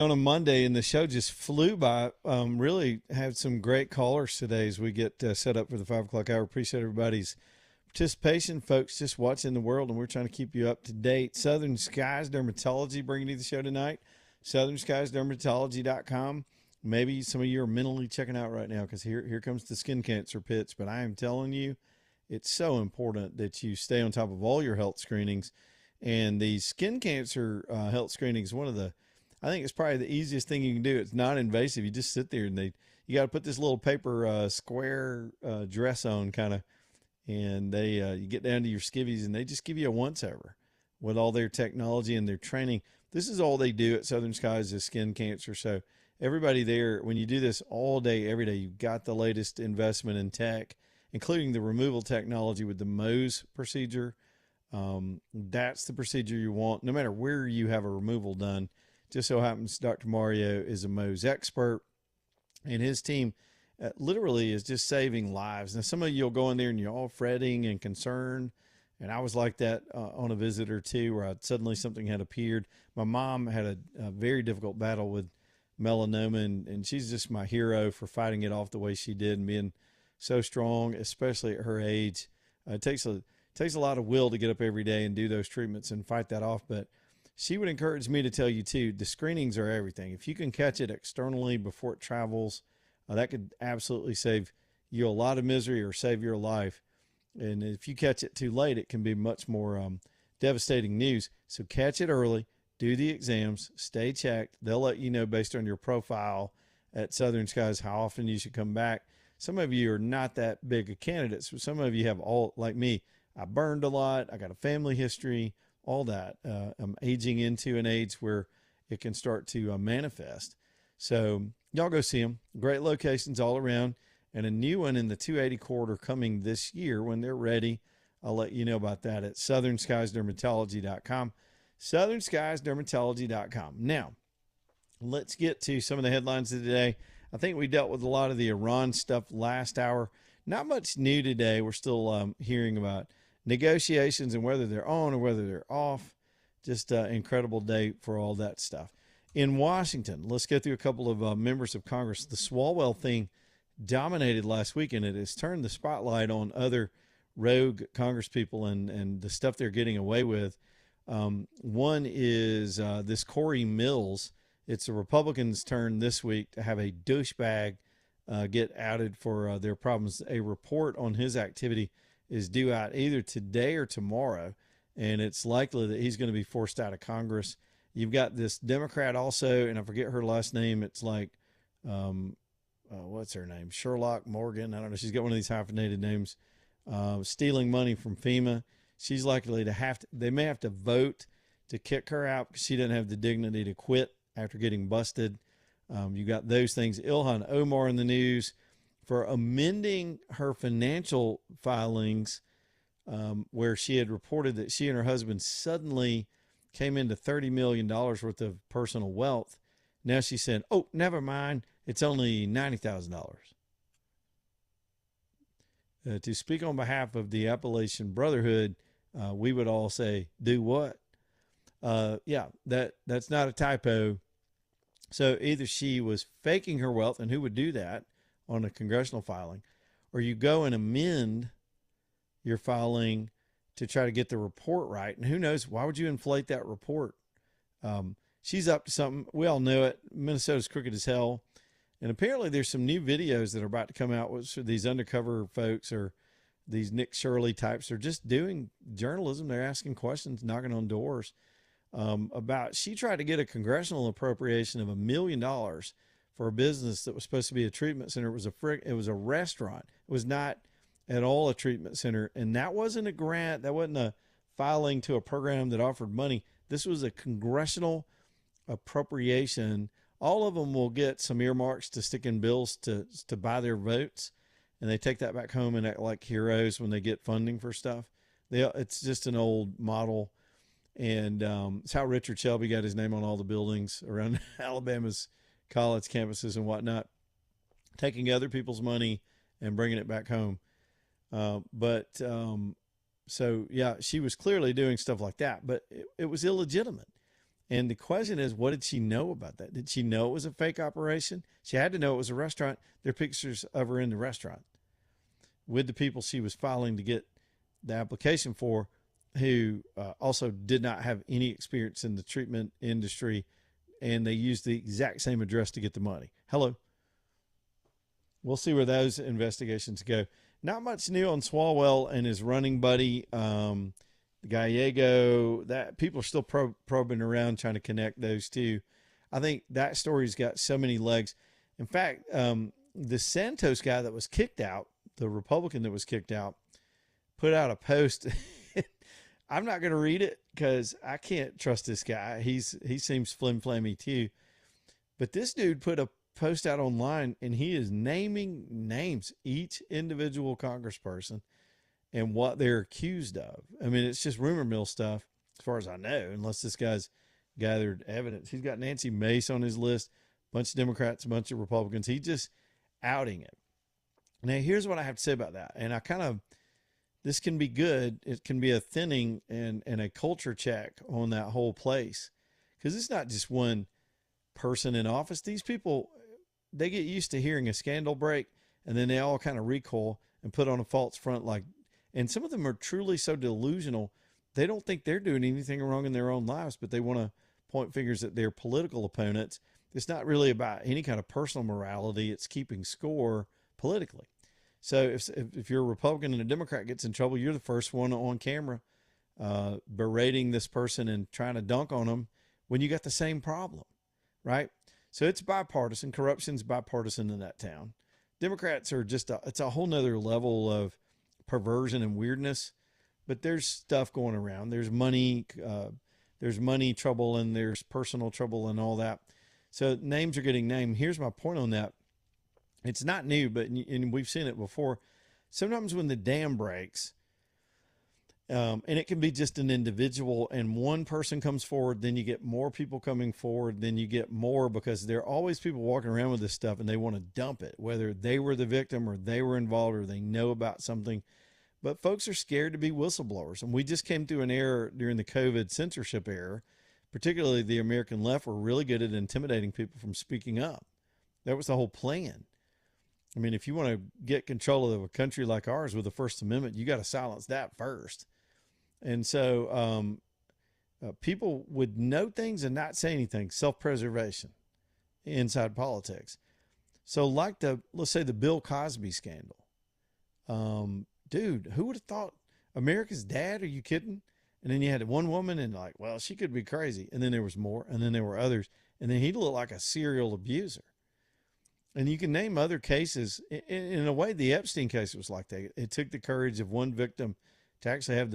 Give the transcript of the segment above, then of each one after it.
On a Monday, and the show just flew by. Really had some great callers today as we get set up for the 5 o'clock hour. Appreciate everybody's participation, folks. Just watching the world, and we're trying to keep you up to date. Southern Skies Dermatology bringing you the show tonight. SouthernSkiesDermatology.com. Maybe some of you are mentally checking out right now because here comes the skin cancer pitch. But I am telling you, it's so important that you stay on top of all your health screenings. And the skin cancer health screening is one of the, I think it's probably the easiest thing you can do. It's not invasive. You just sit there and you got to put this little paper square dress on kind of, and you get down to your skivvies and they just give you a once over with all their technology and their training. This is all they do at Southern Skies is skin cancer. So everybody there, when you do this all day, every day, you've got the latest investment in tech, including the removal technology with the Mohs procedure. That's the procedure you want, no matter where you have a removal done. Just so happens Dr. Mario is a Mohs expert, and his team literally is just saving lives. Now, some of you will go in there and you're all fretting and concerned, and I was like that on a visit or two where suddenly something had appeared. My mom had a very difficult battle with melanoma, and she's just my hero for fighting it off the way she did and being so strong, especially at her age. It takes a lot of will to get up every day and do those treatments and fight that off, but she would encourage me to tell you too, the screenings are everything. If you can catch it externally before it travels, that could absolutely save you a lot of misery or save your life. And if you catch it too late, it can be much more devastating news. So catch it early, do the exams, stay checked. They'll let you know based on your profile at Southern Skies how often you should come back. Some of you are not that big of candidates. Some of you have all, like me, I burned a lot. I got a family history, all that. I'm aging into an age where it can start to manifest. So y'all go see them. Great locations all around, and a new one in the 280 corridor coming this year when they're ready. I'll let you know about that at southernskiesdermatology.com. Southernskiesdermatology.com. Now, let's get to some of the headlines of today. I think we dealt with a lot of the Iran stuff last hour. Not much new today. We're still hearing about negotiations and whether they're on or whether they're off. Just an incredible day for all that stuff. In Washington, let's go through a couple of members of Congress. The Swalwell thing dominated last week, and it has turned the spotlight on other rogue Congress people and the stuff they're getting away with. One is this Corey Mills. It's the Republicans' turn this week to have a douchebag get outed for their problems. A report on his activity is due out either today or tomorrow, and it's likely that he's going to be forced out of Congress. You've got this Democrat also, and I forget her last name. It's like, what's her name? Sherlock Morgan. I don't know. She's got one of these hyphenated names. Stealing money from FEMA. She's likely to they may have to vote to kick her out because she doesn't have the dignity to quit after getting busted. You got those things. Ilhan Omar in the news for amending her financial filings, where she had reported that she and her husband suddenly came into $30 million worth of personal wealth. Now she said, oh, never mind. It's only $90,000. To speak on behalf of the Appalachian Brotherhood, we would all say, do what? Yeah, that's not a typo. So either she was faking her wealth, and who would do that on a congressional filing, or you go and amend your filing to try to get the report right. And who knows, why would you inflate that report? She's up to something. We all know it. Minnesota's crooked as hell. And apparently there's some new videos that are about to come out with these undercover folks or these Nick Shirley types. They're just doing journalism. They're asking questions, knocking on doors. She tried to get a congressional appropriation of $1 million for a business that was supposed to be a treatment center. It was a restaurant. It was not at all a treatment center. And that wasn't a grant. That wasn't a filing to a program that offered money. This was a congressional appropriation. All of them will get some earmarks to stick in bills to buy their votes. And they take that back home and act like heroes when they get funding for stuff. It's just an old model. And it's how Richard Shelby got his name on all the buildings around Alabama's college campuses and whatnot, taking other people's money and bringing it back home. So, yeah, she was clearly doing stuff like that, but it was illegitimate. And the question is, what did she know about that? Did she know it was a fake operation? She had to know it was a restaurant. There are pictures of her in the restaurant with the people she was filing to get the application for, who also did not have any experience in the treatment industry, and they used the exact same address to get the money. Hello. We'll see where those investigations go. Not much new on Swalwell and his running buddy, Gallego. That people are still probing around, trying to connect those two. I think that story's got so many legs. In fact, the Santos guy that was kicked out, the Republican that was kicked out, put out a post. I'm not going to read it because I can't trust this guy. He seems flim-flammy too. But this dude put a post out online, and he is naming names, each individual congressperson, and what they're accused of. I mean, it's just rumor mill stuff, as far as I know, unless this guy's gathered evidence. He's got Nancy Mace on his list, a bunch of Democrats, a bunch of Republicans. He's just outing it. Now, here's what I have to say about that. And this can be good. It can be a thinning and a culture check on that whole place. Because it's not just one person in office. These people, they get used to hearing a scandal break, and then they all kind of recoil and put on a false front. And some of them are truly so delusional, they don't think they're doing anything wrong in their own lives, but they want to point fingers at their political opponents. It's not really about any kind of personal morality. It's keeping score politically. So if you're a Republican and a Democrat gets in trouble, you're the first one on camera berating this person and trying to dunk on them when you got the same problem, right? So it's bipartisan. Corruption's bipartisan in that town. Democrats are it's a whole nother level of perversion and weirdness, but there's stuff going around. There's money trouble, and there's personal trouble and all that. So names are getting named. Here's my point on that. It's not new, and we've seen it before. Sometimes when the dam breaks, and it can be just an individual, and one person comes forward, then you get more people coming forward, then you get more, because there are always people walking around with this stuff and they want to dump it, whether they were the victim or they were involved or they know about something. But folks are scared to be whistleblowers. And we just came through an era during the COVID censorship era, particularly the American left were really good at intimidating people from speaking up. That was the whole plan. I mean, if you want to get control of a country like ours with the First Amendment, you got to silence that first. And so people would know things and not say anything, self-preservation inside politics. So like let's say the Bill Cosby scandal. Dude, who would have thought America's Dad? Are you kidding? And then you had one woman and well, she could be crazy. And then there was more, and then there were others. And then he looked like a serial abuser. And you can name other cases. In a way, the Epstein case was like that. It took the courage of one victim to actually have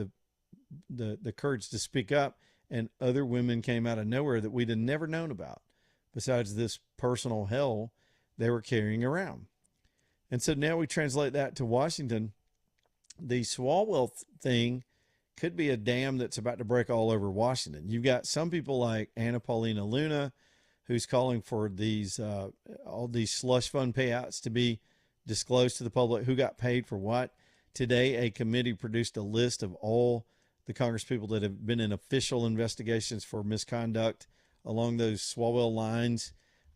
the courage to speak up, and other women came out of nowhere that we'd have never known about, besides this personal hell they were carrying around. And so now we translate that to Washington. The Swalwell thing could be a dam that's about to break all over Washington. You've got some people like Anna Paulina Luna, who's calling for all these slush fund payouts to be disclosed to the public, who got paid for what. Today, a committee produced a list of all the Congress people that have been in official investigations for misconduct along those Swalwell lines.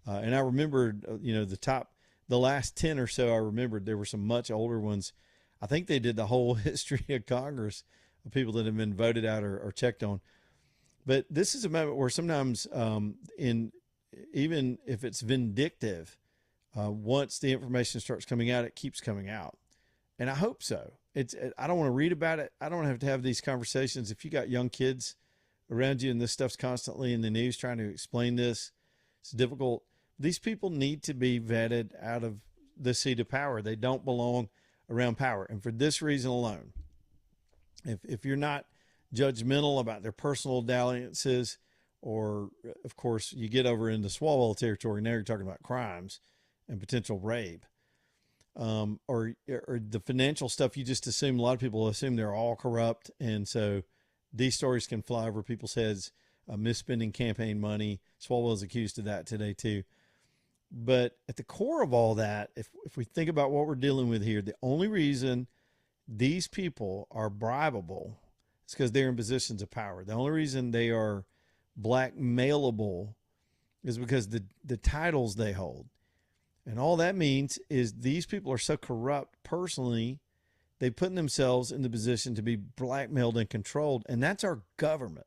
And I remembered, the last 10 or so, I remembered there were some much older ones. I think they did the whole history of Congress of people that have been voted out or checked on. But this is a moment where sometimes even if it's vindictive, once the information starts coming out, it keeps coming out. And I hope so. I don't want to read about it. I don't have to have these conversations. If you got young kids around you and this stuff's constantly in the news trying to explain this, it's difficult. These people need to be vetted out of the seat of power. They don't belong around power. And for this reason alone, if you're not judgmental about their personal dalliances, or of course you get over into Swalwell territory, now you're talking about crimes and potential rape, or the financial stuff, you just assume, a lot of people assume they're all corrupt. And so these stories can fly over people's heads, misspending campaign money. Swalwell is accused of that today too. But at the core of all that, if we think about what we're dealing with here, the only reason these people are bribable is because they're in positions of power. The only reason they are blackmailable is because the titles they hold. And all that means is these people are so corrupt personally, they put themselves in the position to be blackmailed and controlled. And that's our government.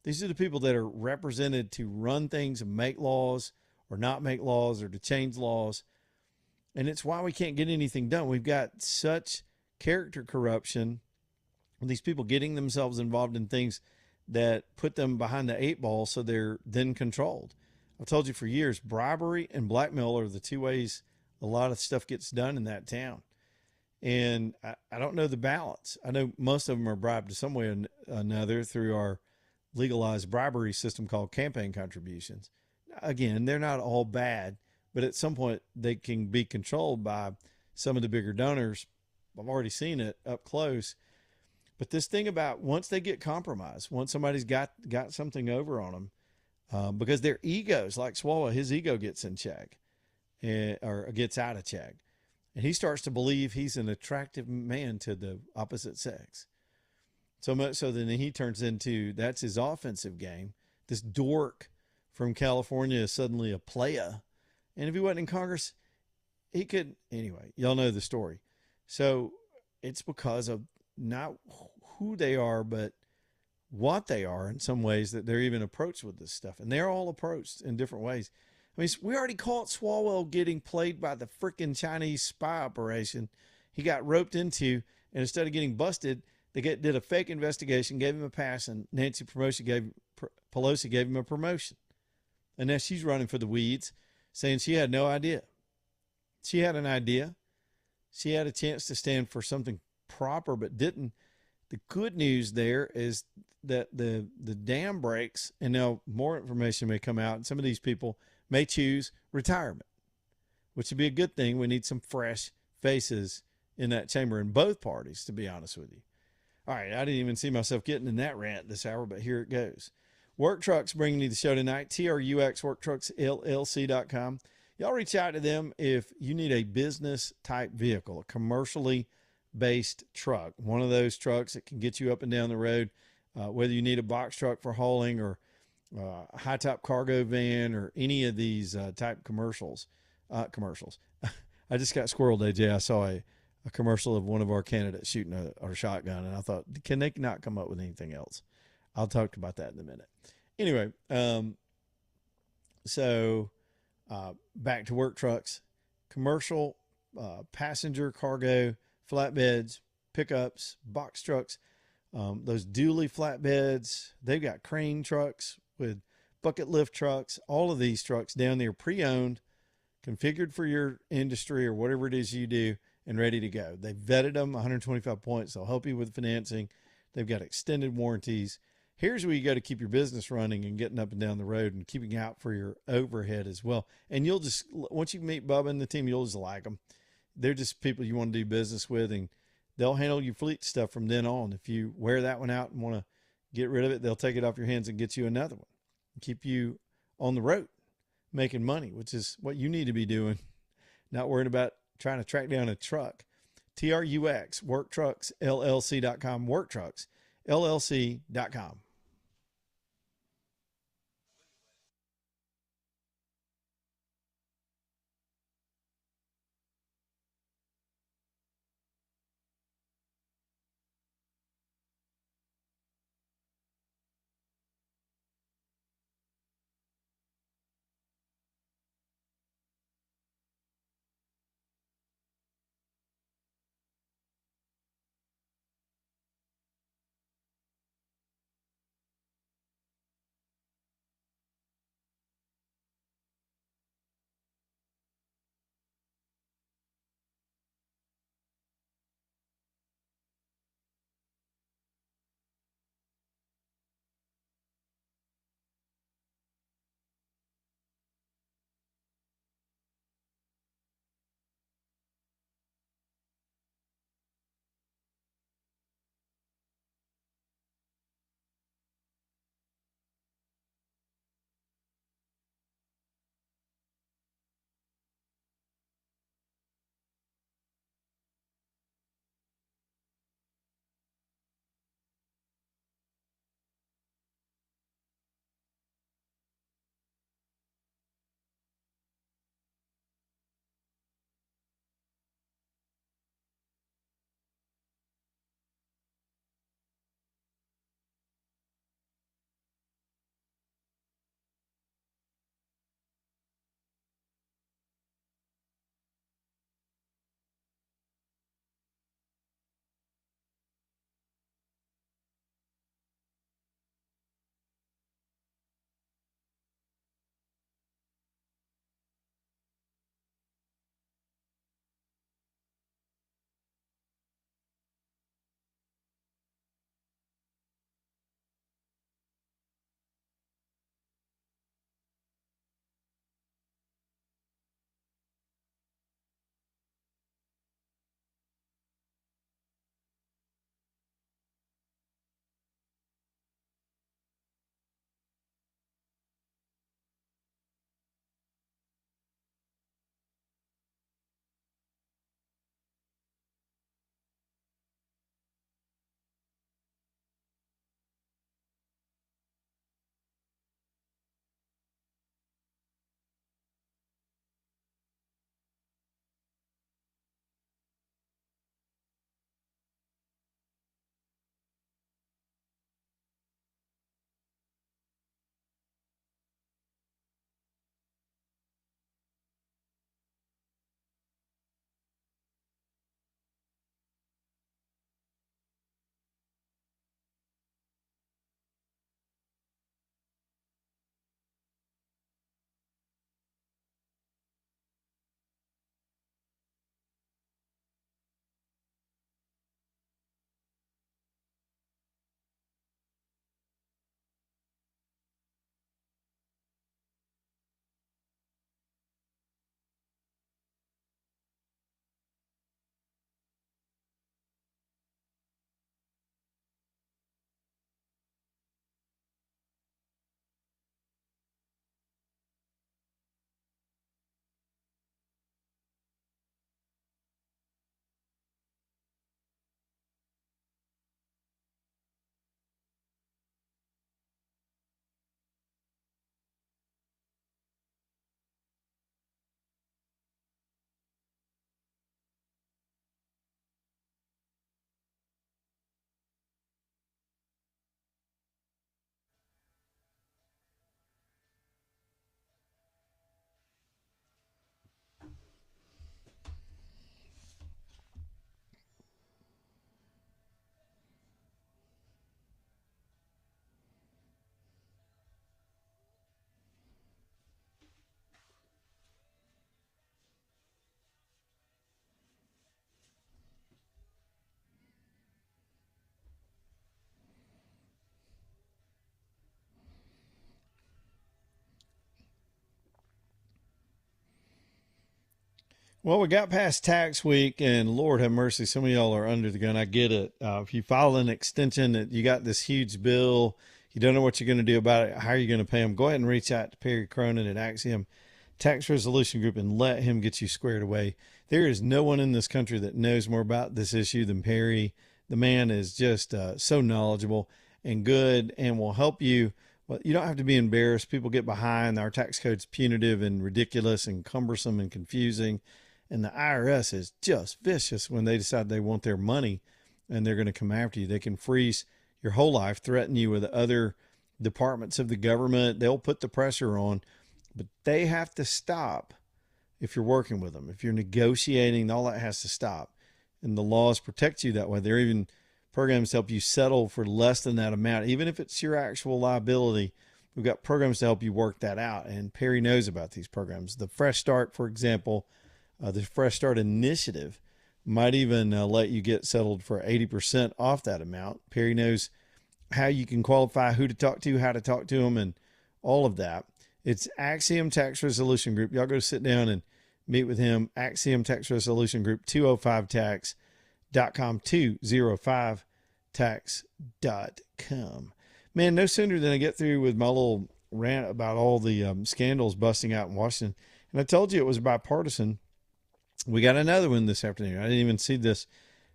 These are the people that are represented to run things and make laws or not make laws or to change laws. And it's why we can't get anything done. We've got such character corruption, these people getting themselves involved in things that put them behind the eight ball so they're then controlled. I've told you for years, bribery and blackmail are the two ways a lot of stuff gets done in that town. And I don't know the balance. I know most of them are bribed to some way or another through our legalized bribery system called campaign contributions. Again, they're not all bad, but at some point they can be controlled by some of the bigger donors. I've already seen it up close. But this thing about once they get compromised, once somebody's got something over on them, because their egos, like Swalwell, his ego gets in check or gets out of check. And he starts to believe he's an attractive man to the opposite sex. So much so then he turns into, that's his offensive game. This dork from California is suddenly a playa. And if he wasn't in Congress, he could, anyway, y'all know the story. So it's because of not who they are, but what they are in some ways that they're even approached with this stuff. And they're all approached in different ways. I mean, we already caught Swalwell getting played by the freaking Chinese spy operation he got roped into. And instead of getting busted, they did a fake investigation, gave him a pass, and Nancy Pelosi gave him a promotion. And now she's running for the weeds, saying she had no idea. She had an idea. She had a chance to stand for something proper, but didn't. The good news there is that the dam breaks, and now more information may come out, and some of these people may choose retirement, which would be a good thing. We need some fresh faces in that chamber in both parties, to be honest with you. All right, I didn't even see myself getting in that rant this hour, but here it goes. Work Trucks bringing you the show tonight, TRUX, WorkTrucksLLC.com. Y'all reach out to them if you need a business-type vehicle, a commercially based truck, one of those trucks that can get you up and down the road, whether you need a box truck for hauling or a high-top cargo van or any of these type commercials. I just got squirreled, AJ. I saw a commercial of one of our candidates shooting a shotgun, and I thought, can they not come up with anything else? I'll talk about that in a minute. Anyway, back to Work Trucks, commercial, passenger, cargo, flatbeds, pickups, box trucks, those dually flatbeds. They've got crane trucks with bucket lift trucks. All of these trucks down there pre-owned, configured for your industry or whatever it is you do, and ready to go. They vetted them, 125 points. They'll help you with financing. They've got extended warranties. Here's where you go to keep your business running and getting up and down the road and keeping out for your overhead as well. And you'll just, once you meet Bubba and the team, you'll just like them. They're just people you want to do business with, and they'll handle your fleet stuff from then on. If you wear that one out and want to get rid of it, they'll take it off your hands and get you another one. Keep you on the road making money, which is what you need to be doing, not worrying about trying to track down a truck. TRUX, WorkTrucksLLC.com, WorkTrucksLLC.com. Well, we got past tax week, and Lord have mercy, some of y'all are under the gun. I get it. If you file an extension, that you got this huge bill, you don't know what you're going to do about it. How are you going to pay them? Go ahead and reach out to Perry Cronin at Axiom Tax Resolution Group and let him get you squared away. There is no one in this country that knows more about this issue than Perry. The man is just so knowledgeable and good, and will help you. Well, you don't have to be embarrassed. People get behind. Our tax code's punitive and ridiculous and cumbersome and confusing. And the IRS is just vicious when they decide they want their money and they're going to come after you. They can freeze your whole life, threaten you with other departments of the government. They'll put the pressure on, but they have to stop if you're working with them. If you're negotiating, all that has to stop. And the laws protect you that way. There are even programs to help you settle for less than that amount. Even if it's your actual liability, we've got programs to help you work that out. And Perry knows about these programs. The Fresh Start, for example, the Fresh Start Initiative might even let you get settled for 80% off that amount. Perry knows how you can qualify, who to talk to, how to talk to them, and all of that. It's Axiom Tax Resolution Group. Y'all go sit down and meet with him. Axiom Tax Resolution Group, 205tax.com, 205tax.com. Man, no sooner than I get through with my little rant about all the scandals busting out in Washington. And I told you it was bipartisan. We got another one this afternoon. I didn't even see this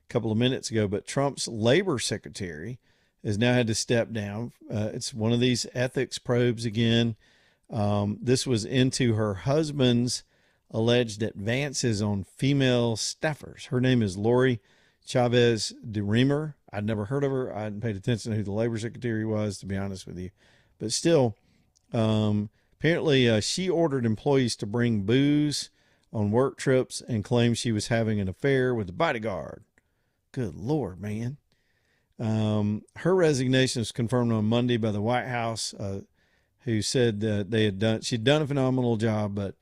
a couple of minutes ago, but Trump's labor secretary has now had to step down. It's one of these ethics probes again. This was into her husband's alleged advances on female staffers. Her name is Lori Chavez DeRemer. I'd never heard of her. I hadn't paid attention to who the labor secretary was, to be honest with you. But still, apparently she ordered employees to bring booze on work trips and claimed she was having an affair with the bodyguard. Good Lord, man. Her resignation was confirmed on Monday by the White House, who said that she'd done a phenomenal job, but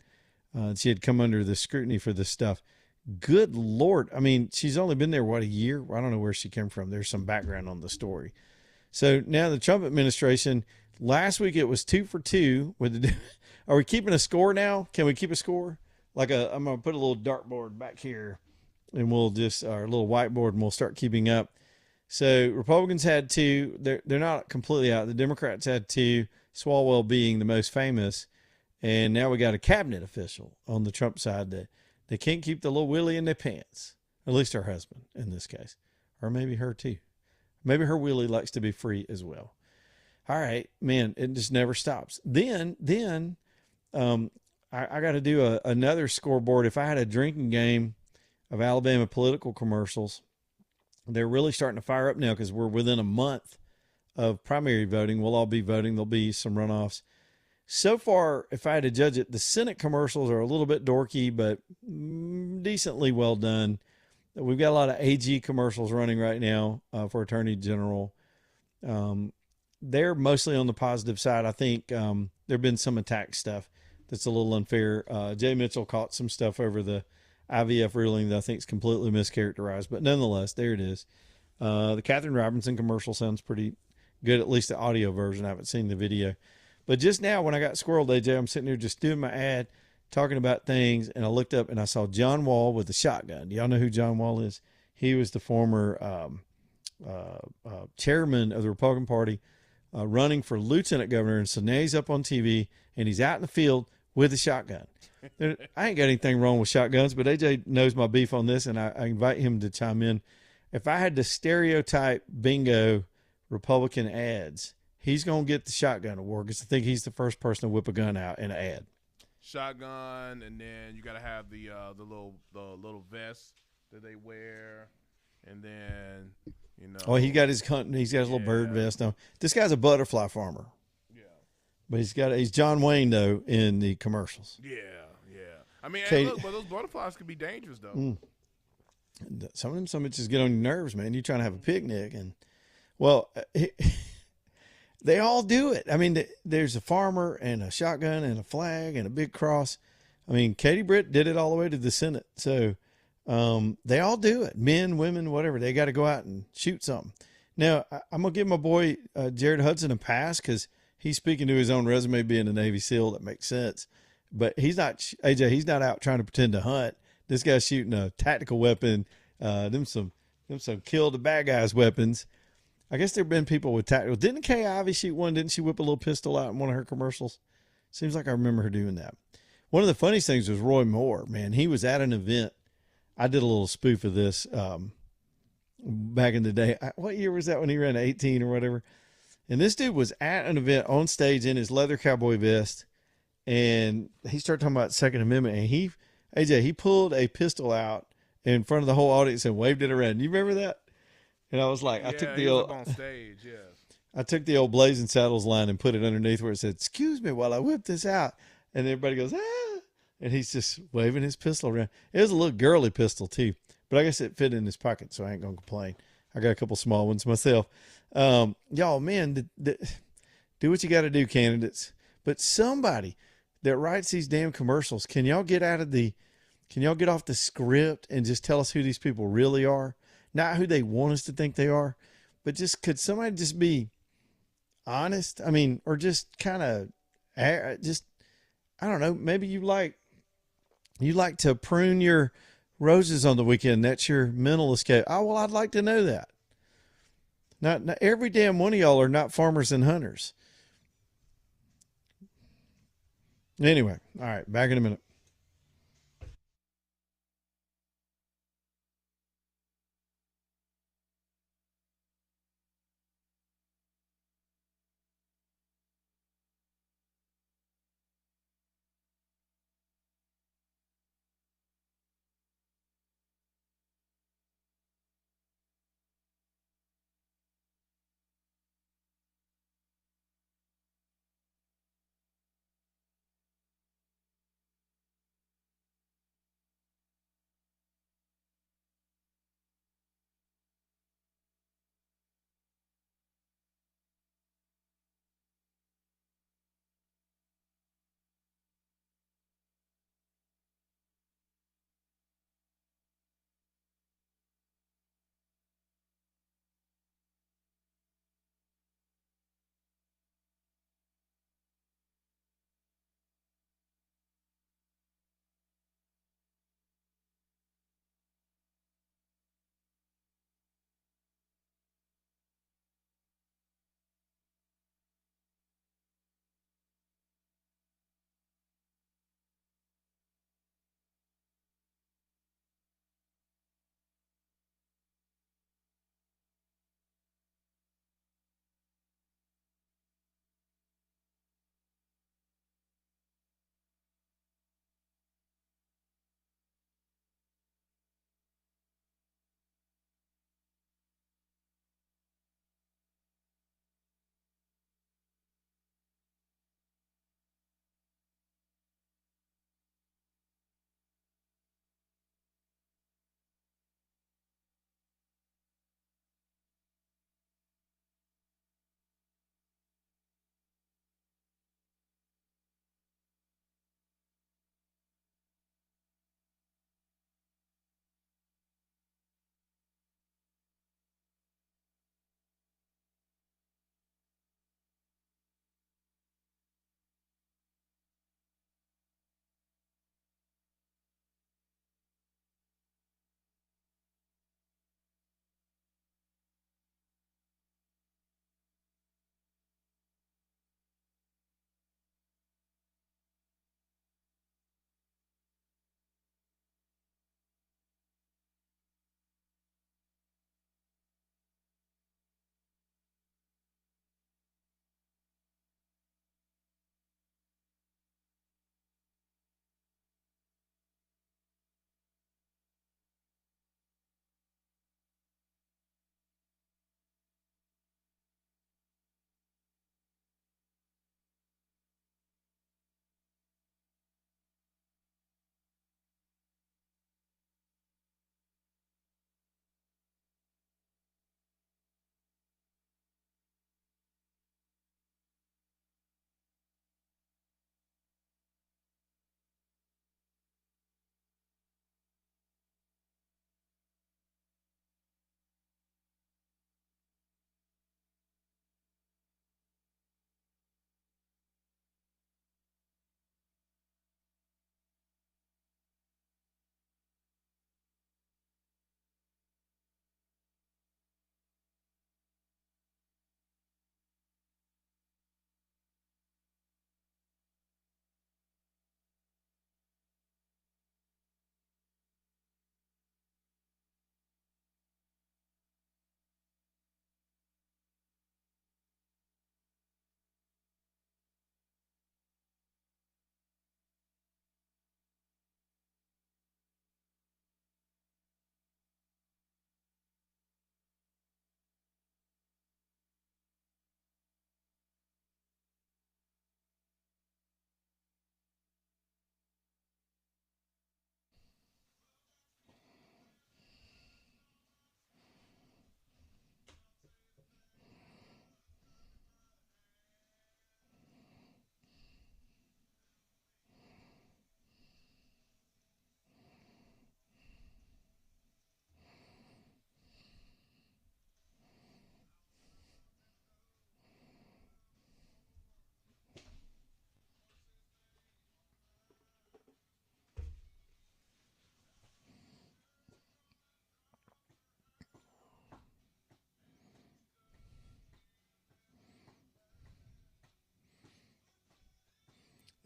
she had come under the scrutiny for this stuff. Good Lord. I mean, she's only been there, a year? I don't know where she came from. There's some background on the story. So now the Trump administration, last week it was 2 for 2 with the, are we keeping a score now? Can we keep a score? I'm going to put a little dartboard back here, and we'll just, our little whiteboard, and we'll start keeping up. So Republicans had 2. They're not completely out. The Democrats had 2, Swalwell being the most famous. And now we got a cabinet official on the Trump side that they can't keep the little willy in their pants. At least her husband in this case, or maybe her too. Maybe her willy likes to be free as well. All right, man, it just never stops. Then, I got to do another scoreboard. If I had a drinking game of Alabama political commercials, they're really starting to fire up now because we're within a month of primary voting. We'll all be voting. There'll be some runoffs. So far, if I had to judge it, the Senate commercials are a little bit dorky, but decently well done. We've got a lot of AG commercials running right now for Attorney General. They're mostly on the positive side. I think there have been some attack stuff that's a little unfair. Jay Mitchell caught some stuff over the IVF ruling that I think is completely mischaracterized, but nonetheless, there it is. The Katherine Robinson commercial sounds pretty good, at least the audio version. I haven't seen the video. But just now when I got squirreled, AJ, I'm sitting here just doing my ad, talking about things, and I looked up and I saw John Wall with a shotgun. Do y'all know who John Wall is? He was the former chairman of the Republican Party, running for lieutenant governor. And so now he's up on TV and he's out in the field with a shotgun. I ain't got anything wrong with shotguns, but AJ knows my beef on this, and I invite him to chime in. If I had to stereotype bingo Republican ads, he's going to get the shotgun award because I think he's the first person to whip a gun out in an ad. Shotgun, and then you got to have the little vest that they wear, and then Oh, he's got his little bird vest on. This guy's a butterfly farmer. Yeah, but he's John Wayne though in the commercials. Yeah. I mean, hey, look, but those butterflies can be dangerous though. Some of them just get on your nerves, man. You're trying to have a picnic, and well. They all do it. I mean, there's a farmer and a shotgun and a flag and a big cross. I mean, Katie Britt did it all the way to the Senate. So they all do it. Men, women, whatever. They got to go out and shoot something. Now, I'm going to give my boy Jared Hudson a pass because he's speaking to his own resume being a Navy SEAL. That makes sense. But he's not, AJ, he's not out trying to pretend to hunt. This guy's shooting a tactical weapon. Them some kill the bad guys weapons. I guess there've been people with tactical. Didn't Kay Ivey shoot one? Didn't she whip a little pistol out in one of her commercials? Seems like I remember her doing that. One of the funniest things was Roy Moore. Man, he was at an event. I did a little spoof of this back in the day. What year was that when he ran 18 or whatever? And this dude was at an event on stage in his leather cowboy vest, and he started talking about Second Amendment, and he pulled a pistol out in front of the whole audience and waved it around. You remember that? And I was like, Yeah, I took he the was old, up on stage. Yeah. I took the old Blazing Saddles line and put it underneath where it said, "Excuse me while I whip this out," and everybody goes, "Ah!" And he's just waving his pistol around. It was a little girly pistol too, but I guess it fit in his pocket, so I ain't gonna complain. I got a couple small ones myself. Y'all, man, do what you got to do, candidates. But somebody that writes these damn commercials, can y'all get off the script and just tell us who these people really are? Not who they want us to think they are, but just could somebody just be honest? I mean, or just kind of just, I don't know. Maybe you like to prune your roses on the weekend. That's your mental escape. Oh, well, I'd like to know that. Not every damn one of y'all are not farmers and hunters. Anyway, all right, back in a minute.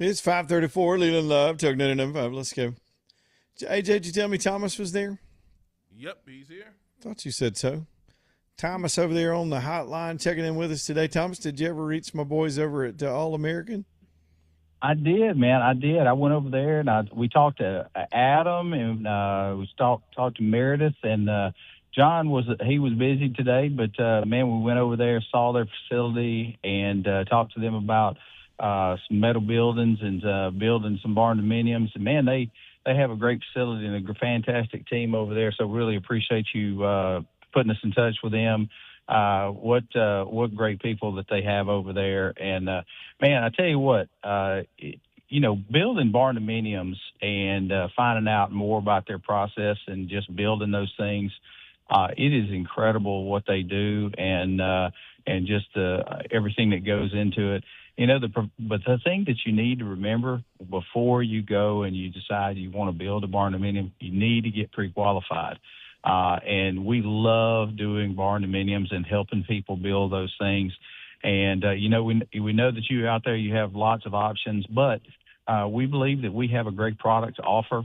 It's 5:34. Leland Love, Tug 99.5. Let's go. AJ, did you tell me Thomas was there? Yep, he's here. Thought you said so. Thomas over there on the hotline checking in with us today. Thomas, did you ever reach my boys over at All American? I did, man. I did. I went over there and we talked to Adam and we talked to Meredith and John was busy today, but man, we went over there, saw their facility, and talked to them about some metal buildings and building some barn dominiums. And man, they have a great facility and a fantastic team over there. So really appreciate you putting us in touch with them. What great people that they have over there. And man, I tell you what, building barn dominiums and finding out more about their process and just building those things. It is incredible what they do and just everything that goes into it. But the thing that you need to remember before you go and you decide you want to build a barn dominium, you need to get pre-qualified. And we love doing barn dominiums and helping people build those things. And, we know that you out there, you have lots of options, but we believe that we have a great product to offer.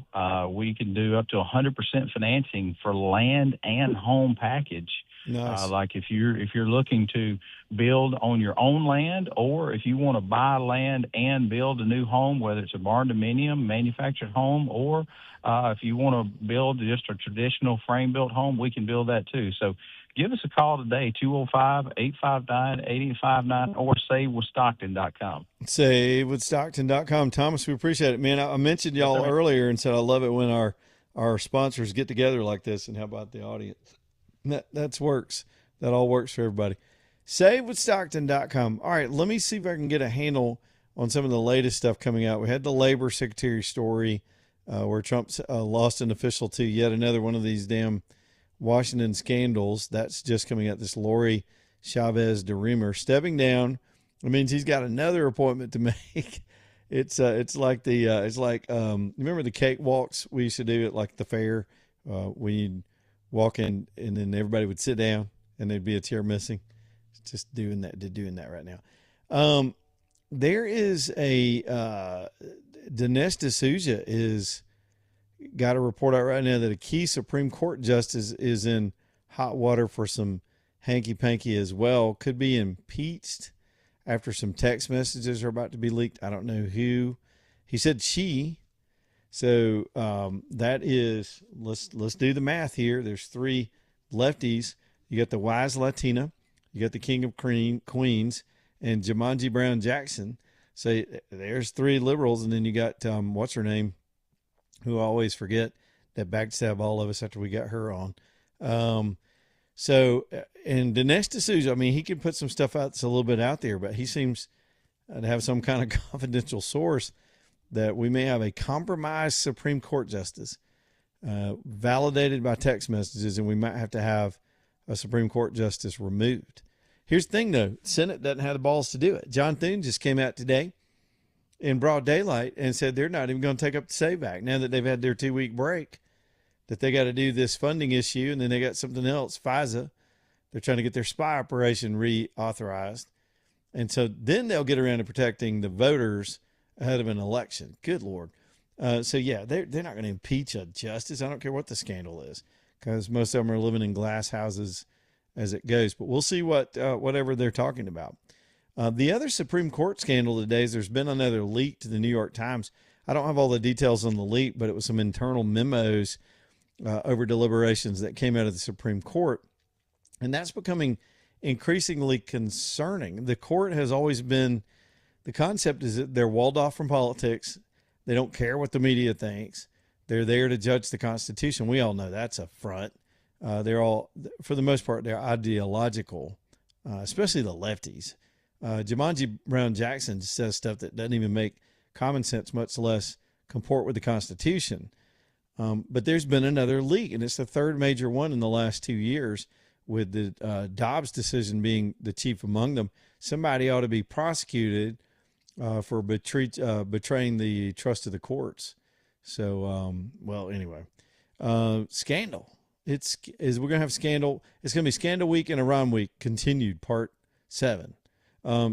We can do up to 100% financing for land and home package. Nice. Like if you're looking to build on your own land, or if you want to buy land and build a new home, whether it's a barn dominium, manufactured home, or if you want to build just a traditional frame-built home, we can build that too. So give us a call today, 205-859-8859, or savewithstockton.com. Savewithstockton.com. Thomas, we appreciate it, man. I mentioned y'all earlier and said I love it when our sponsors get together like this, and how about the audience? That works. That all works for everybody. SaveWithStockton.com. All right, let me see if I can get a handle on some of the latest stuff coming out. We had the labor secretary story where Trump's lost an official to yet another one of these damn Washington scandals. That's just coming out. This Lori Chavez DeRemer stepping down. It means he's got another appointment to make. It's like remember the cakewalks we used to do at like the fair when you'd walk in and then everybody would sit down and there'd be a chair missing. Just doing that right now. There is a Dinesh D'Souza is got a report out right now that a key Supreme Court justice is in hot water for some hanky-panky as well. Could be impeached after some text messages are about to be leaked. I don't know who. He said she. So that is, let's do the math here. There's three lefties. You got the wise Latina, you got the King of Queens, and Jumanji Brown Jackson. So there's three liberals, and then you got what's her name, who I always forget, that backstabbed all of us after we got her on. And Dinesh D'Souza, I mean, he can put some stuff out that's a little bit out there, but he seems to have some kind of confidential source that we may have a compromised Supreme Court justice validated by text messages, and we might have to have a Supreme Court justice removed. Here's the thing, though. Senate doesn't have the balls to do it. John Thune just came out today in broad daylight and said they're not even going to take up the SAVE Act now that they've had their 2-week break, that they got to do this funding issue, and then they got something else, FISA. They're trying to get their spy operation reauthorized. And so then they'll get around to protecting the voters ahead of an election. Good Lord. They're not going to impeach a justice. I don't care what the scandal is, because most of them are living in glass houses as it goes. But we'll see whatever they're talking about. The other Supreme Court scandal today is there's been another leak to the New York Times. I don't have all the details on the leak, but it was some internal memos over deliberations that came out of the Supreme Court. And that's becoming increasingly concerning. The court has always been, the concept is that they're walled off from politics. They don't care what the media thinks. They're there to judge the Constitution. We all know that's a front. They're all, for the most part, they're ideological, especially the lefties. Jumanji Brown Jackson says stuff that doesn't even make common sense, much less comport with the Constitution. But there's been another leak, and it's the third major one in the last 2 years, with the Dobbs decision being the chief among them. Somebody ought to be prosecuted for betraying the trust of the courts. So, anyway, scandal. We're going to have scandal. It's going to be Scandal Week and Iran Week continued, part 7.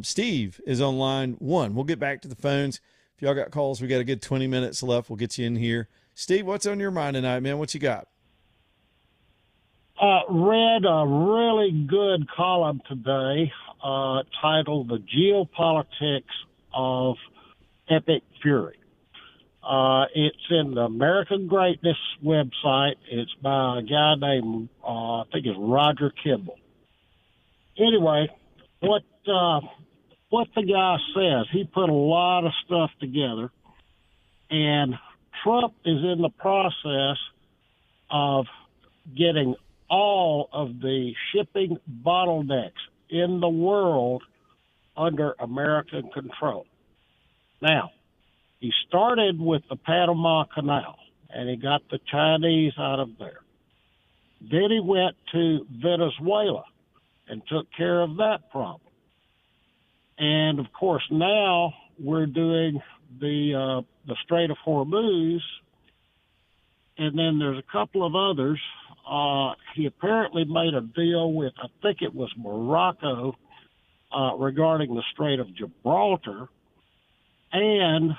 Steve is on line 1. We'll get back to the phones. If y'all got calls, we got a good 20 minutes left. We'll get you in here. Steve, what's on your mind tonight, man? What you got? Read a really good column today titled The Geopolitics of Epic Fury. It's in the American Greatness website. It's by a guy named, I think it's Roger Kimball. Anyway, what the guy says, he put a lot of stuff together, and Trump is in the process of getting all of the shipping bottlenecks in the world under American control. Now, he started with the Panama Canal, and he got the Chinese out of there. Then he went to Venezuela and took care of that problem. And, of course, now we're doing the Strait of Hormuz, and then there's a couple of others. He apparently made a deal with, I think it was Morocco, regarding the Strait of Gibraltar. And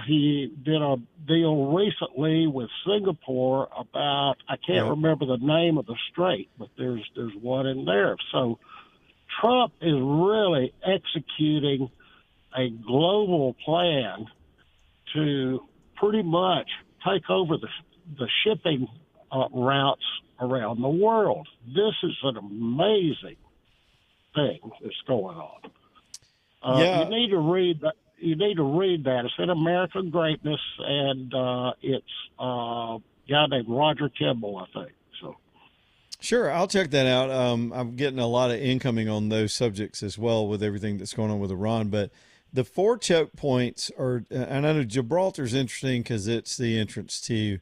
he did a deal recently with Singapore about, I can't remember the name of the strait, but there's one in there. So Trump is really executing a global plan to pretty much take over the shipping routes around the world. This is an amazing thing that's going on. You need to read that. You need to read that. It's in American Greatness, and it's a guy named Roger Kimball, I think. So, sure, I'll check that out. I'm getting a lot of incoming on those subjects as well with everything that's going on with Iran. But the 4 choke points are, and I know Gibraltar's interesting because it's the entrance to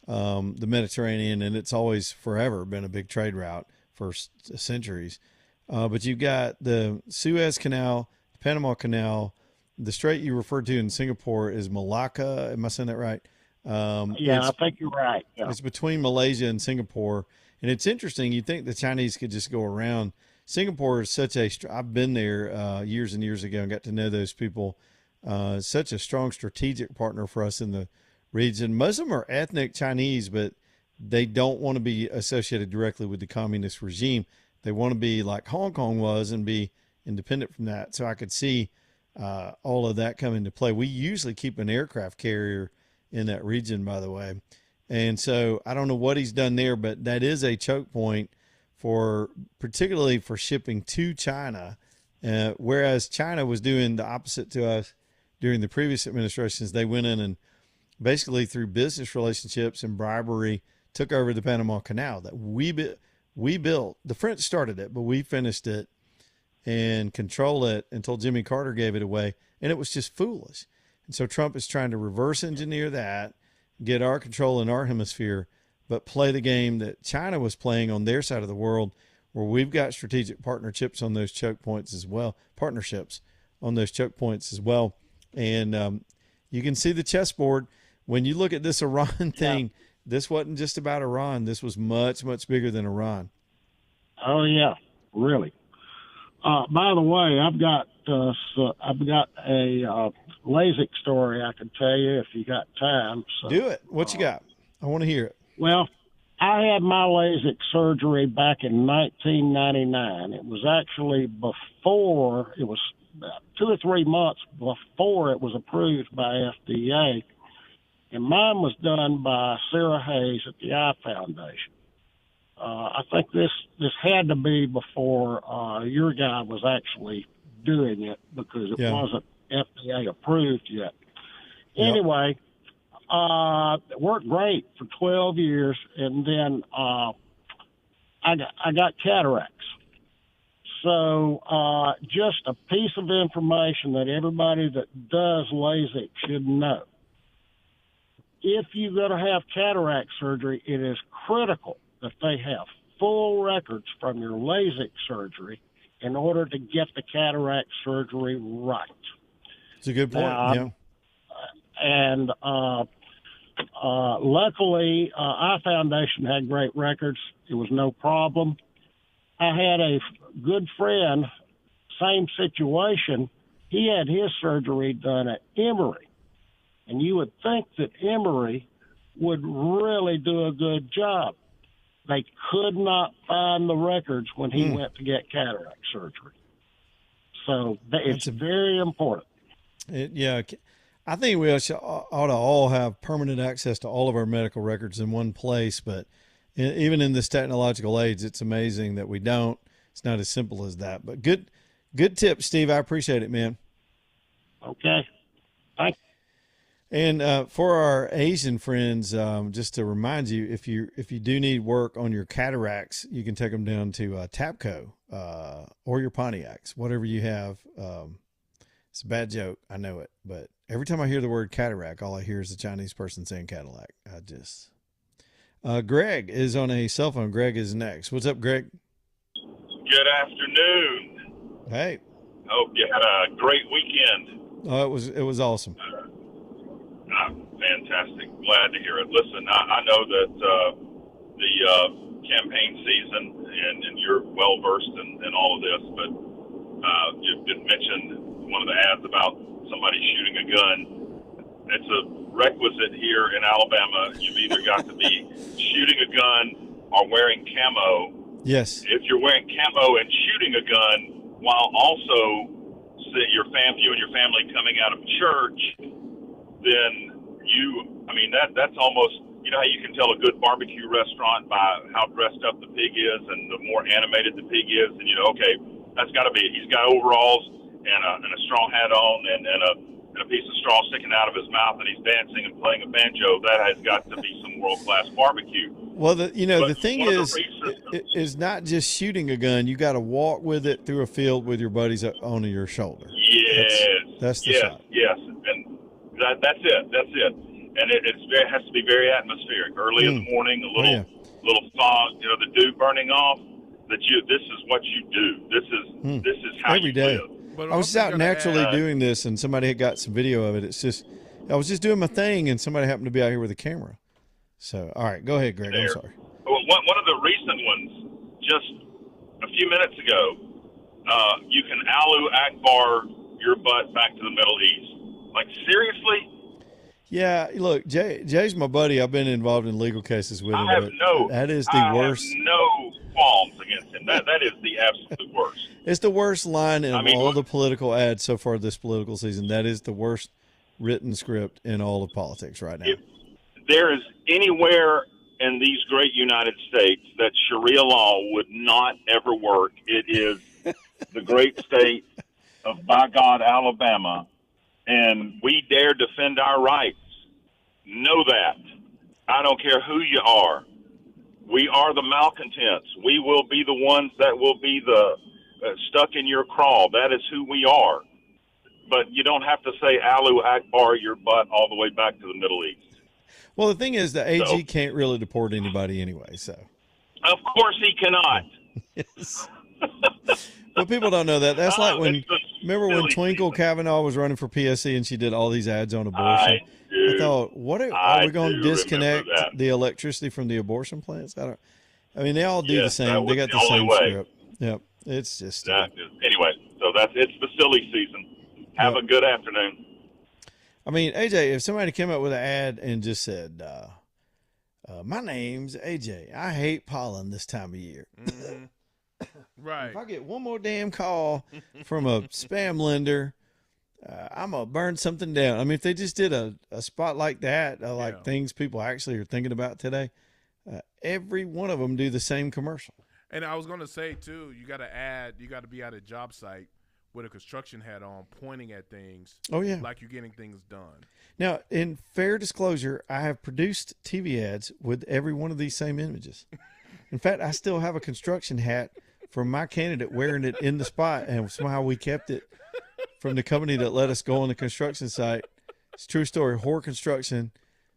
the Mediterranean, and it's always forever been a big trade route for centuries. But you've got the Suez Canal, the Panama Canal. The strait you referred to in Singapore is Malacca. Am I saying that right? I think you're right. Yeah. It's between Malaysia and Singapore. And it's interesting. You'd think the Chinese could just go around. Singapore is such a, I've been there years and years ago and got to know those people. Such a strong strategic partner for us in the region. Most of them are ethnic Chinese, but they don't want to be associated directly with the communist regime. They want to be like Hong Kong was and be independent from that. So I could see all of that come into play. We usually keep an aircraft carrier in that region, by the way. And so I don't know what he's done there, but that is a choke point for, particularly for shipping to China. Whereas China was doing the opposite to us during the previous administrations. They went in and basically through business relationships and bribery took over the Panama Canal that we built. The French started it, but we finished it and control it until Jimmy Carter gave it away. And it was just foolish. And so Trump is trying to reverse engineer that, get our control in our hemisphere, but play the game that China was playing on their side of the world, where we've got strategic partnerships on those choke points as well, And you can see the chessboard. When you look at this Iran thing, this wasn't just about Iran. This was much, much bigger than Iran. Oh, yeah, really. By the way, I've got a LASIK story I can tell you if you got time. So, do it. What you got? I want to hear it. Well, I had my LASIK surgery back in 1999. It was actually before, it was 2 or 3 months before it was approved by FDA. And mine was done by Sarah Hayes at the Eye Foundation. I think this had to be before your guy was actually doing it because it wasn't FDA approved yet. Anyway, it worked great for 12 years, and then I got cataracts. So just a piece of information that everybody that does LASIK should know. If you're going to have cataract surgery, it is critical that they have full records from your LASIK surgery in order to get the cataract surgery right. It's a good point. And luckily, Eye Foundation had great records. It was no problem. I had a good friend, same situation. He had his surgery done at Emory. And you would think that Emory would really do a good job. They could not find the records when he went to get cataract surgery. So it's very important. I think we ought to all have permanent access to all of our medical records in one place. But even in this technological age, it's amazing that we don't. It's not as simple as that. But good tip, Steve. I appreciate it, man. Okay. Thanks. And for our Asian friends, just to remind you, if you do need work on your cataracts, you can take them down to Tapco or your Pontiacs, whatever you have. It's a bad joke, I know it, but every time I hear the word cataract, all I hear is a Chinese person saying Cadillac. Greg is on a cell phone. Greg is next. What's up, Greg? Good afternoon. Hey. Hope you had a great weekend. Oh, it was awesome. Fantastic. Glad to hear it. Listen, I know that the campaign season, and you're well versed in all of this, but you did mention one of the ads about somebody shooting a gun. It's a requisite here in Alabama. You've either got to be shooting a gun or wearing camo. Yes. If you're wearing camo and shooting a gun while also you and your family coming out of church, then that's almost, you know how you can tell a good barbecue restaurant by how dressed up the pig is, and the more animated the pig is, and okay, that's got to be, he's got overalls and a straw hat on and a piece of straw sticking out of his mouth, and he's dancing and playing a banjo. That has got to be some world-class barbecue. Well, the thing is not just shooting a gun. You got to walk with it through a field with your buddies on your shoulder. Yes, that's the shot. Yes, and that's it. And it has to be very atmospheric. Early in the morning, a little fog, the dew burning off. This is what you do. This is how every you day. live. I was just out naturally doing this, and somebody had got some video of it. I was just doing my thing, and somebody happened to be out here with a camera. So, all right, go ahead, Greg. I'm sorry. Well, one of the recent ones, just a few minutes ago, you can Allahu Akbar your butt back to the Middle East. Like, seriously? Yeah, look, Jay's my buddy. I've been involved in legal cases with him. That is the worst. I have no qualms against him. That is the absolute worst. It's the worst line in all the political ads so far this political season. That is the worst written script in all of politics right now. If there is anywhere in these great United States that Sharia law would not ever work, it is the great state of, by God, Alabama. And we dare defend our rights. Know that. I don't care who you are. We are the malcontents. We will be the ones that will be the stuck in your craw. That is who we are. But you don't have to say Allahu Akbar your butt all the way back to the Middle East. Well, the thing is, the AG can't really deport anybody anyway. So, of course, he cannot. Yes. But people don't know that. That's like remember when Twinkle Kavanaugh was running for PSC and she did all these ads on abortion? I thought, are we going to disconnect the electricity from the abortion plants? They all do the same. They got the same script. Yep. It's just anyway. So it's the silly season. Have a good afternoon. AJ, if somebody came up with an ad and just said, my name's AJ, I hate pollen this time of year. Mm-hmm. Right. If I get one more damn call from a spam lender, I'm going to burn something down. If they just did a spot like that, things people actually are thinking about today, every one of them do the same commercial. And I was going to say, too, you got to be at a job site with a construction hat on, pointing at things. Oh, yeah. Like you're getting things done. Now, in fair disclosure, I have produced TV ads with every one of these same images. In fact, I still have a construction hat from my candidate wearing it in the spot, and somehow we kept it from the company that let us go on the construction site. It's a true story. Horror Construction.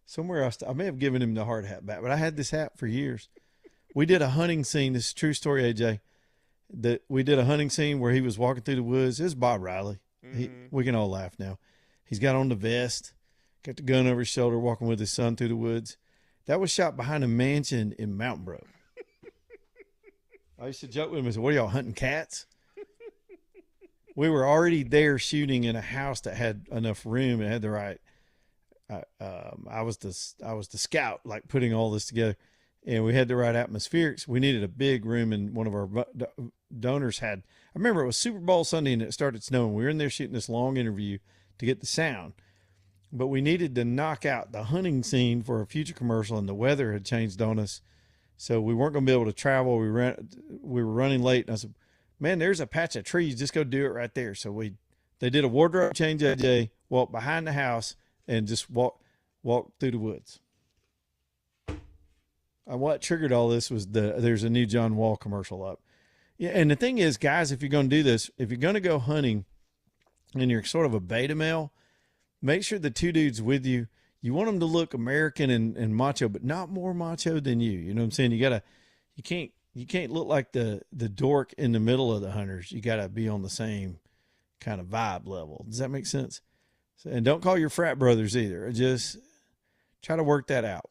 Somewhere else, I may have given him the hard hat back, but I had this hat for years. We did a hunting scene. This is a true story, AJ. We did a hunting scene where he was walking through the woods. It was Bob Riley. Mm-hmm. We can all laugh now. He's got on the vest, got the gun over his shoulder, walking with his son through the woods. That was shot behind a mansion in Mountain Brook. I used to joke with him and say, "What are y'all hunting cats?" We were already there shooting in a house that had enough room and had the right. I was the scout, like putting all this together, and we had to write atmospherics. We needed a big room, and one of our donors had. I remember it was Super Bowl Sunday, and it started snowing. We were in there shooting this long interview to get the sound, but we needed to knock out the hunting scene for a future commercial, and the weather had changed on us, so we weren't going to be able to travel. We were running late, and I said, "Man, there's a patch of trees. Just go do it right there." So they did a wardrobe change that day, walked behind the house, and just walk through the woods. And what triggered all this was there's a new John Wall commercial up. Yeah, and the thing is, guys, if you're going to do this, if you're going to go hunting and you're sort of a beta male, make sure the two dudes with you, you want them to look American and macho, but not more macho than you. You know what I'm saying? You can't look like the dork in the middle of the hunters. You got to be on the same kind of vibe level. Does that make sense? And don't call your frat brothers either. Just try to work that out.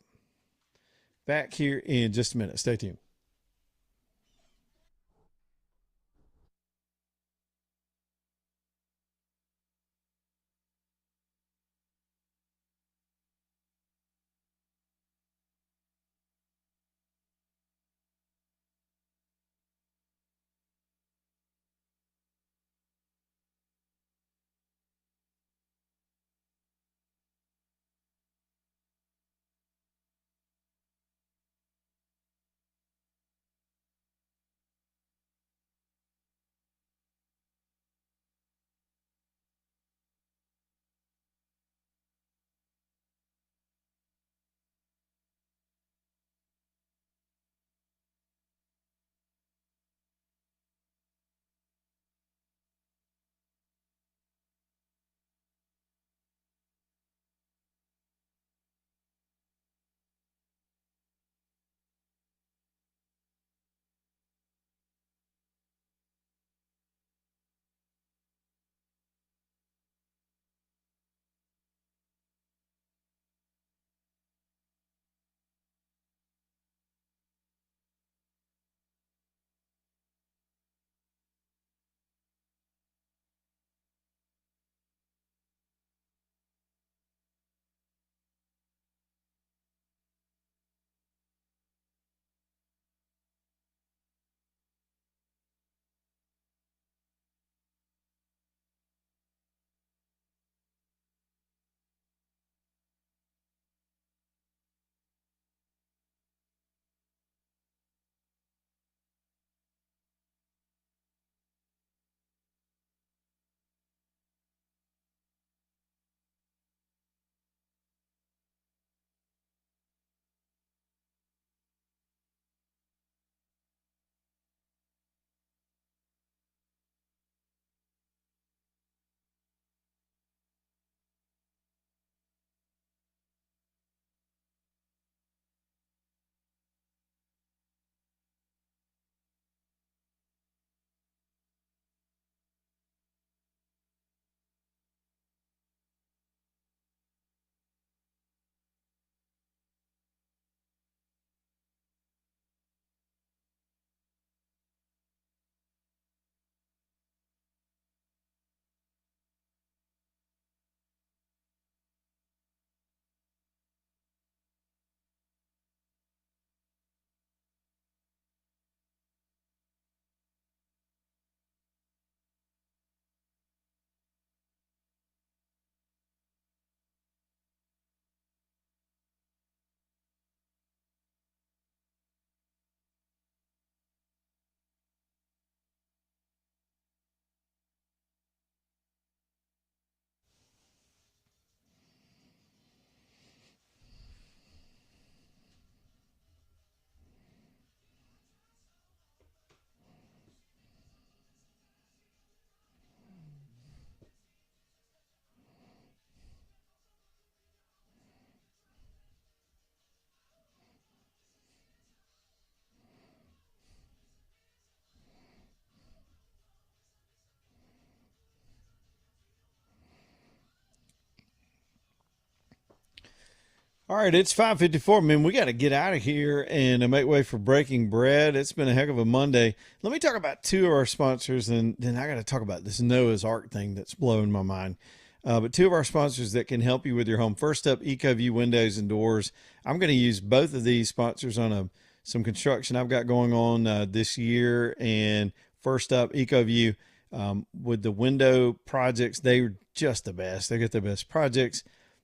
Back here in just a minute. Stay tuned. All right, it's 5:54. Man, we got to get out of here and make way for breaking bread. It's been a heck of a Monday. Let me talk about two of our sponsors, and then I got to talk about this Noah's Ark thing that's blowing my mind. But two of our sponsors that can help you with your home. First up, EcoView Windows and Doors. I'm going to use both of these sponsors on some construction I've got going on this year. And first up, EcoView, with the window projects, they're just the best. They get the best projects.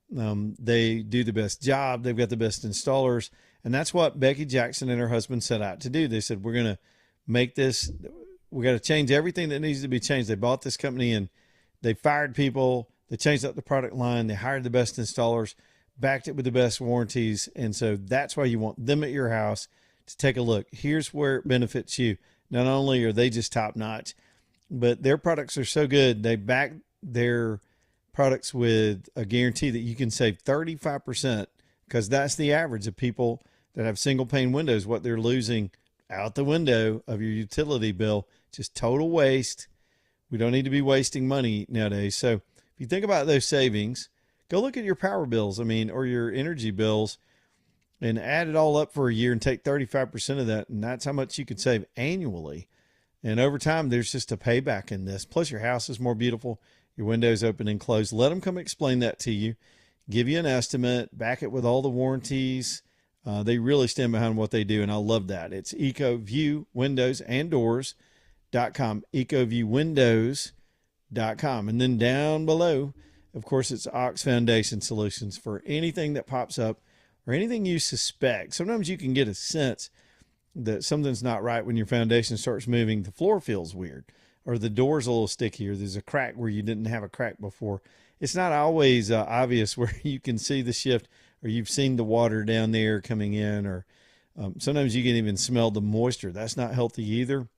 They do the best job. They've got the best installers. And that's what Becky Jackson and her husband set out to do. They said, we're going to make this, we got to change everything that needs to be changed. They bought this company and they fired people. They changed up the product line. They hired the best installers, backed it with the best warranties. And so that's why you want them at your house to take a look. Here's where it benefits you. Not only are they just top notch, but their products are so good. They back their products with a guarantee that you can save 35%, because that's the average of people that have single pane windows, what they're losing out the window of your utility bill. Just total waste. We don't need to be wasting money nowadays. So if you think about those savings, go look at your power bills, or your energy bills, and add it all up for a year and take 35% of that. And that's how much you could save annually. And over time, there's just a payback in this. Plus, your house is more beautiful. Your windows open and close. Let them come explain that to you, give you an estimate, back it with all the warranties. They really stand behind what they do, and I love that. It's EcoView Windows and Doors.com, EcoViewWindows.com. And then down below, of course, it's Ox Foundation Solutions for anything that pops up or anything you suspect. Sometimes you can get a sense that something's not right when your foundation starts moving. The floor feels weird, or the door's a little sticky, or there's a crack where you didn't have a crack before. It's not always obvious where you can see the shift, or you've seen the water down there coming in, or sometimes you can even smell the moisture. That's not healthy either.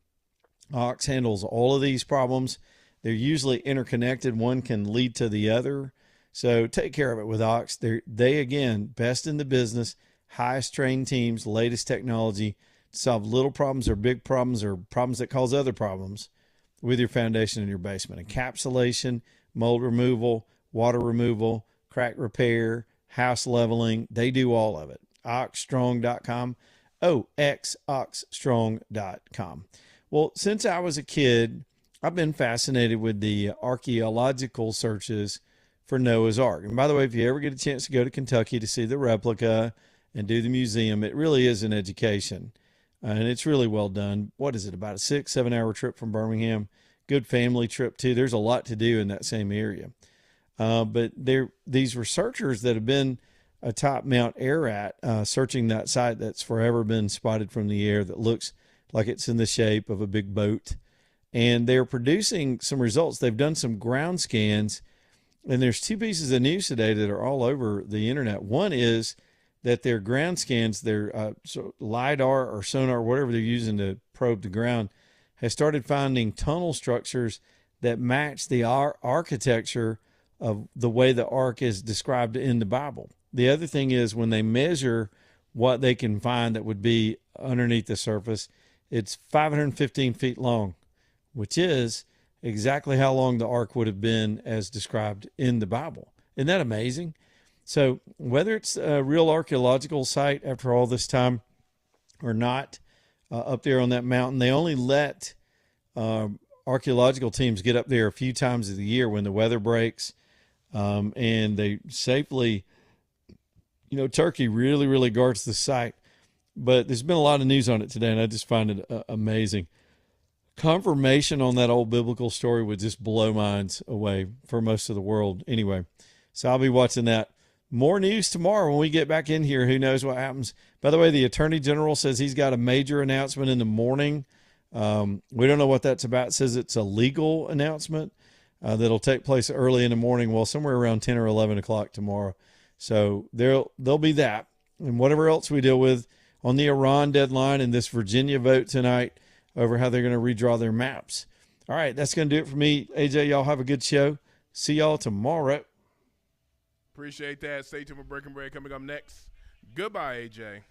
Ox handles all of these problems. They're usually interconnected. One can lead to the other. So take care of it with Ox. They again, best in the business, highest trained teams, latest technology to solve little problems or big problems or problems that cause other problems with your foundation in your basement. Encapsulation, mold removal, water removal, crack repair, house leveling. They do all of it. Oxstrong.com. Oxstrong.com. Well, since I was a kid, I've been fascinated with the archaeological searches for Noah's Ark. And by the way, if you ever get a chance to go to Kentucky to see the replica and do the museum, it really is an education. And it's really well done. What is it, about a 6-7 hour trip from Birmingham? Good family trip, too. There's a lot to do in that same area. But these researchers that have been atop Mount Ararat, searching that site that's forever been spotted from the air that looks like it's in the shape of a big boat. And they're producing some results. They've done some ground scans, and there's two pieces of news today that are all over the internet. One is that their ground scans, their LIDAR or sonar, whatever they're using to probe the ground, has started finding tunnel structures that match the architecture of the way the ark is described in the Bible. The other thing is when they measure what they can find that would be underneath the surface, it's 515 feet long, which is exactly how long the ark would have been as described in the Bible. Isn't that amazing? So whether it's a real archaeological site after all this time or not, up there on that mountain, they only let archaeological teams get up there a few times of the year when the weather breaks, and they safely, Turkey really, really guards the site. But there's been a lot of news on it today, and I just find it amazing. Confirmation on that old biblical story would just blow minds away for most of the world anyway. So I'll be watching that. More news tomorrow when we get back in here. Who knows what happens? By the way, the Attorney General says he's got a major announcement in the morning. We don't know what that's about. It says it's a legal announcement that'll take place early in the morning, well, somewhere around 10 or 11 o'clock tomorrow. So there'll be that. And whatever else we deal with on the Iran deadline and this Virginia vote tonight over how they're going to redraw their maps. All right, that's going to do it for me. AJ, y'all have a good show. See y'all tomorrow. Appreciate that. Stay tuned for Breaking Bread coming up next. Goodbye, AJ.